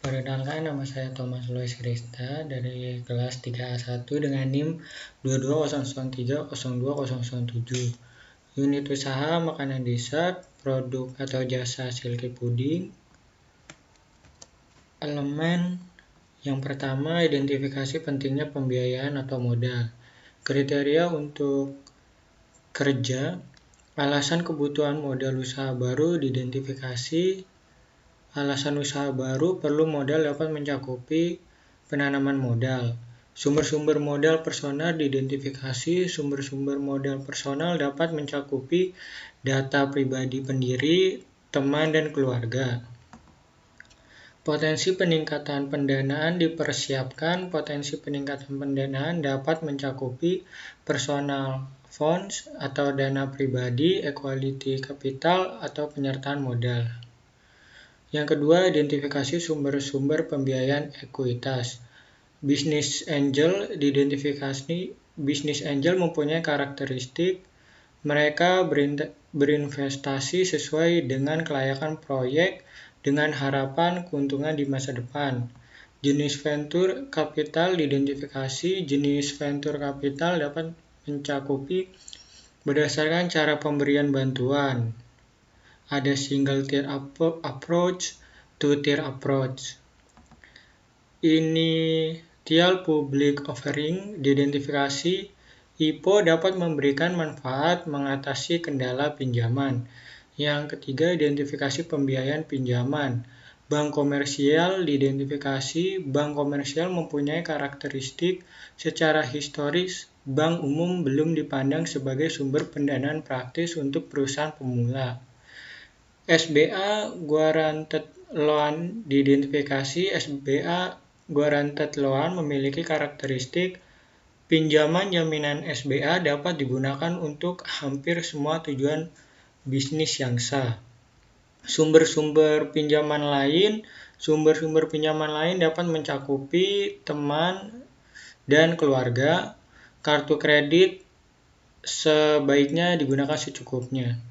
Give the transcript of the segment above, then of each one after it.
Perkenalkan, nama saya Thomas Lois Krista dari kelas 3A1 dengan NIM 2200302007. Unit usaha makanan dessert, produk atau jasa silky pudding. Elemen yang pertama, identifikasi pentingnya pembiayaan atau modal. Kriteria untuk kerja, alasan kebutuhan modal usaha baru diidentifikasi. Alasan usaha baru perlu modal dapat mencakupi penanaman modal. Sumber-sumber modal personal diidentifikasi. Sumber-sumber modal personal dapat mencakupi data pribadi pendiri, teman, dan keluarga. Potensi peningkatan pendanaan dipersiapkan. Potensi peningkatan pendanaan dapat mencakupi personal funds atau dana pribadi, equity capital, atau penyertaan modal. Yang kedua, identifikasi sumber-sumber pembiayaan ekuitas. Business angel diidentifikasi. Business angel mempunyai karakteristik mereka berinvestasi sesuai dengan kelayakan proyek dengan harapan keuntungan di masa depan. Jenis venture capital diidentifikasi. Jenis venture capital dapat mencakupi berdasarkan cara pemberian bantuan. Ada single tier approach, two tier approach. Initial public offering diidentifikasi. IPO dapat memberikan manfaat mengatasi kendala pinjaman. Yang ketiga, identifikasi pembiayaan pinjaman. Bank komersial diidentifikasi. Bank komersial mempunyai karakteristik secara historis bank umum belum dipandang sebagai sumber pendanaan praktis untuk perusahaan pemula. SBA Guaranteed Loan diidentifikasi. SBA Guaranteed Loan memiliki karakteristik pinjaman jaminan SBA dapat digunakan untuk hampir semua tujuan bisnis yang sah. Sumber-sumber pinjaman lain dapat mencakupi teman dan keluarga. Kartu kredit sebaiknya digunakan secukupnya.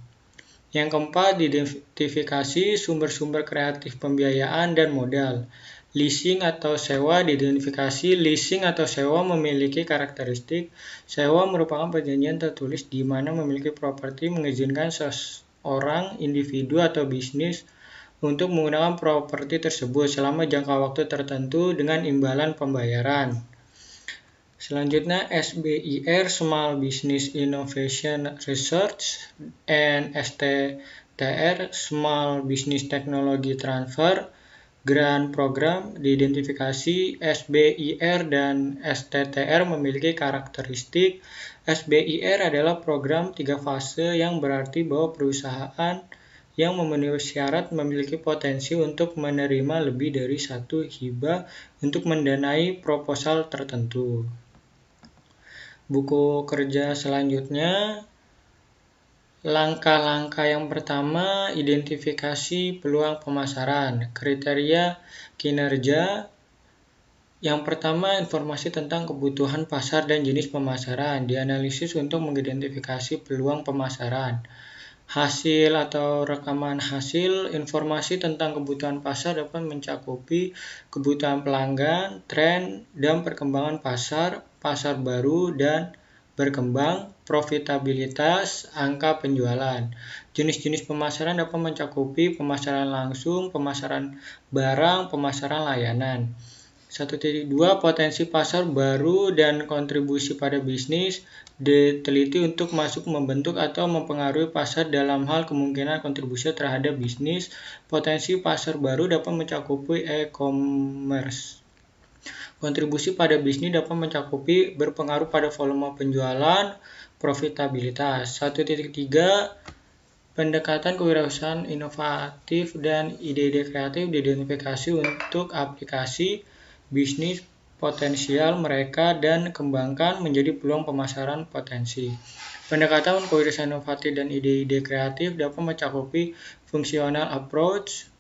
Yang keempat, identifikasi sumber-sumber kreatif pembiayaan dan modal. Leasing atau sewa diidentifikasi. Leasing atau sewa memiliki karakteristik sewa merupakan perjanjian tertulis di mana memiliki properti mengizinkan seorang individu atau bisnis untuk menggunakan properti tersebut selama jangka waktu tertentu dengan imbalan pembayaran. Selanjutnya, SBIR Small Business Innovation Research and STTR Small Business Technology Transfer Grant Program diidentifikasi. SBIR dan STTR memiliki karakteristik. SBIR adalah program 3 fase yang berarti bahwa perusahaan yang memenuhi syarat memiliki potensi untuk menerima lebih dari satu hibah untuk mendanai proposal tertentu. Buku kerja selanjutnya, langkah-langkah yang pertama, identifikasi peluang pemasaran. Kriteria kinerja. Yang pertama, informasi tentang kebutuhan pasar dan jenis pemasaran. Dianalisis untuk mengidentifikasi peluang pemasaran. Hasil atau rekaman hasil. Informasi tentang kebutuhan pasar dapat mencakupi kebutuhan pelanggan, tren, dan perkembangan pasar, pasar baru dan berkembang, profitabilitas, angka penjualan. Jenis-jenis pemasaran dapat mencakupi pemasaran langsung, pemasaran barang, pemasaran layanan. 1.2 Potensi pasar baru dan kontribusi pada bisnis. Diteliti untuk masuk membentuk atau mempengaruhi pasar dalam hal kemungkinan kontribusi terhadap bisnis. Potensi pasar baru dapat mencakupi e-commerce. Kontribusi pada bisnis dapat mencakupi berpengaruh pada volume penjualan, profitabilitas. 1.3 Pendekatan kewirausahaan inovatif dan ide-ide kreatif diidentifikasi untuk aplikasi bisnis potensial mereka dan kembangkan menjadi peluang pemasaran potensi. Pendekatan kewirausahaan inovatif dan ide-ide kreatif dapat mencakupi functional approach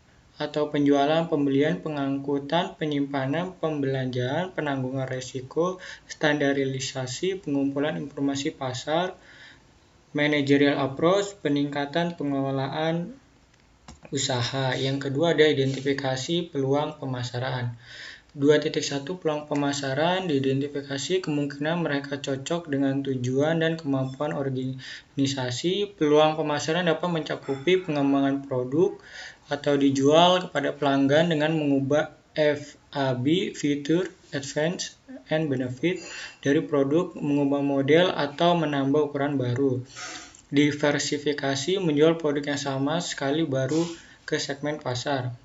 atau penjualan, pembelian, pengangkutan, penyimpanan, pembelanjaan, penangguhan risiko, standarisasi, pengumpulan informasi pasar, managerial approach, peningkatan pengelolaan usaha. Yang kedua ada identifikasi peluang pemasaran. 2.1 Peluang pemasaran diidentifikasi kemungkinan mereka cocok dengan tujuan dan kemampuan organisasi. Peluang pemasaran dapat mencakupi pengembangan produk atau dijual kepada pelanggan dengan mengubah FAB, Feature, Advantage, and Benefit dari produk, mengubah model atau menambah ukuran baru. Diversifikasi menjual produk yang sama sekali baru ke segmen pasar.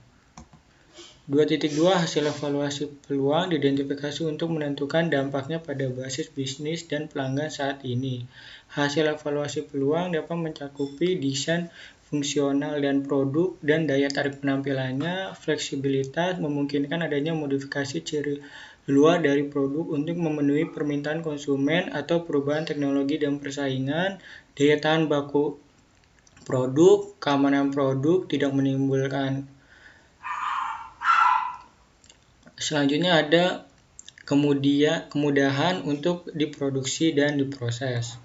2.2 Hasil evaluasi peluang diidentifikasi untuk menentukan dampaknya pada basis bisnis dan pelanggan saat ini. Hasil evaluasi peluang dapat mencakupi desain fungsional dan produk dan daya tarik penampilannya. Fleksibilitas memungkinkan adanya modifikasi ciri luar dari produk untuk memenuhi permintaan konsumen atau perubahan teknologi dan persaingan. Daya tahan baku produk, keamanan produk, tidak menimbulkan. Selanjutnya ada kemudahan untuk diproduksi dan diproses.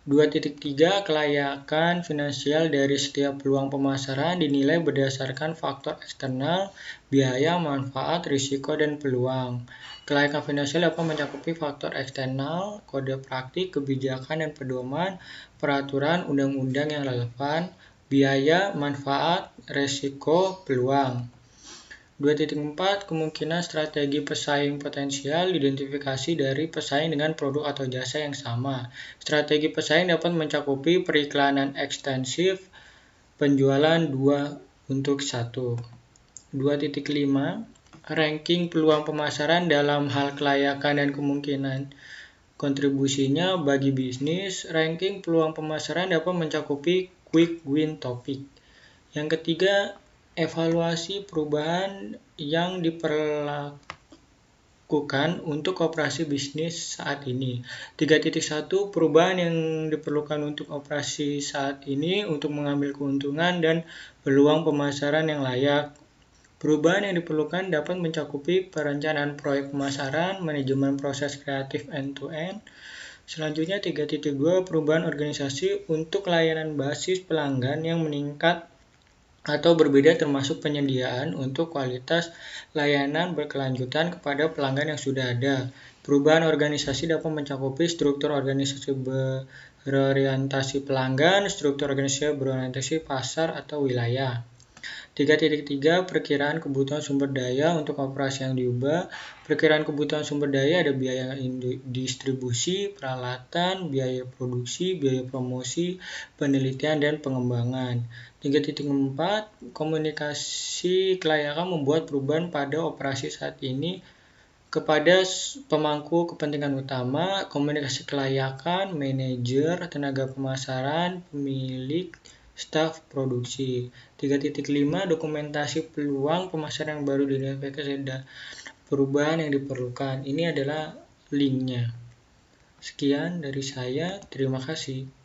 2.3 Kelayakan finansial dari setiap peluang pemasaran dinilai berdasarkan faktor eksternal, biaya, manfaat, risiko, dan peluang. Kelayakan finansial dapat mencakupi faktor eksternal, kode praktik, kebijakan dan pedoman, peraturan, undang-undang yang relevan, biaya, manfaat, risiko, peluang. 2.4 Kemungkinan strategi pesaing potensial diidentifikasi dari pesaing dengan produk atau jasa yang sama. Strategi pesaing dapat mencakupi periklanan ekstensif, penjualan 2 untuk 1. 2.5 Ranking peluang pemasaran dalam hal kelayakan dan kemungkinan kontribusinya bagi bisnis. Ranking peluang pemasaran dapat mencakupi quick win topik. Yang ketiga, evaluasi perubahan yang diperlakukan untuk operasi bisnis saat ini. 3.1 Perubahan yang diperlukan untuk operasi saat ini untuk mengambil keuntungan dan peluang pemasaran yang layak. Perubahan yang diperlukan dapat mencakupi perencanaan proyek pemasaran, manajemen proses kreatif end-to-end. Selanjutnya 3.2 Perubahan organisasi untuk layanan basis pelanggan yang meningkat atau berbeda termasuk penyediaan untuk kualitas layanan berkelanjutan kepada pelanggan yang sudah ada. Perubahan organisasi dapat mencakupi struktur organisasi berorientasi pelanggan, struktur organisasi berorientasi pasar atau wilayah. 3.3 Perkiraan kebutuhan sumber daya untuk operasi yang diubah. Perkiraan kebutuhan sumber daya ada biaya distribusi, peralatan, biaya produksi, biaya promosi, penelitian, dan pengembangan. 3.4 Komunikasi kelayakan membuat perubahan pada operasi saat ini kepada pemangku kepentingan utama, komunikasi kelayakan, manajer, tenaga pemasaran, pemilik, staf produksi. 3.5 Dokumentasi peluang pemasaran yang baru diidentifikasi dan perubahan yang diperlukan. Ini adalah linknya. Sekian dari saya, terima kasih.